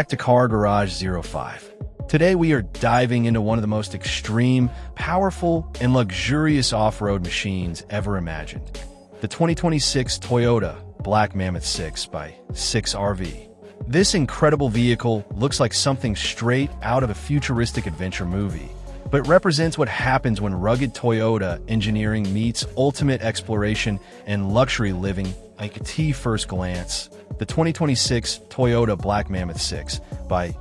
back to Car Garage 05. Today we are diving into one of the most extreme, powerful, and luxurious off-road machines ever imagined. The 2026 Toyota Black Mammoth 6x6 RV. This incredible vehicle looks like something straight out of a futuristic adventure movie, but represents what happens when rugged Toyota engineering meets ultimate exploration and luxury living. Like at first glance, the 2026 Toyota Black Mammoth 6x6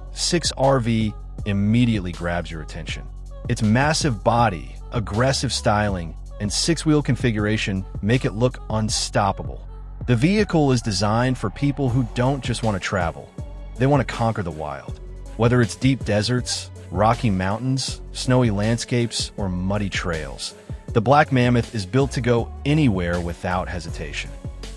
RV immediately grabs your attention. Its massive body, aggressive styling, and six-wheel configuration make it look unstoppable. The vehicle is designed for people who don't just want to travel, they want to conquer the wild. Whether it's deep deserts, rocky mountains, snowy landscapes, or muddy trails, the Black Mammoth is built to go anywhere without hesitation.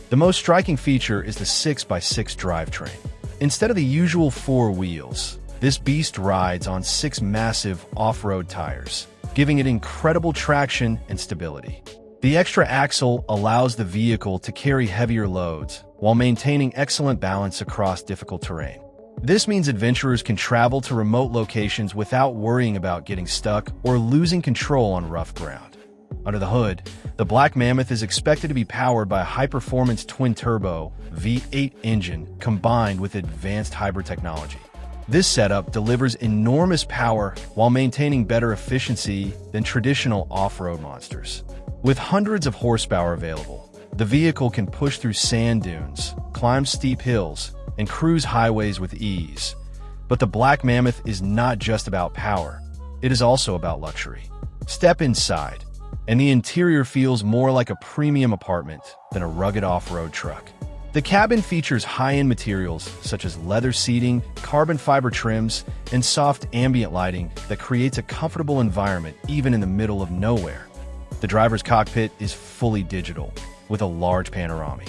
The most striking feature is the 6x6 drivetrain. Instead of the usual four wheels, this beast rides on six massive off-road tires, giving it incredible traction and stability. The extra axle allows the vehicle to carry heavier loads while maintaining excellent balance across difficult terrain. This means adventurers can travel to remote locations without worrying about getting stuck or losing control on rough ground. Under the hood, the Black Mammoth is expected to be powered by a high-performance twin-turbo V8 engine combined with advanced hybrid technology. This setup delivers enormous power while maintaining better efficiency than traditional off-road monsters. With hundreds of horsepower available, the vehicle can push through sand dunes, climb steep hills, and cruise highways with ease. But the Black Mammoth is not just about power, it is also about luxury. Step inside, and the interior feels more like a premium apartment than a rugged off-road truck. The cabin features high-end materials such as leather seating, carbon fiber trims, and soft ambient lighting that creates a comfortable environment even in the middle of nowhere. The driver's cockpit is fully digital, with a large panoramic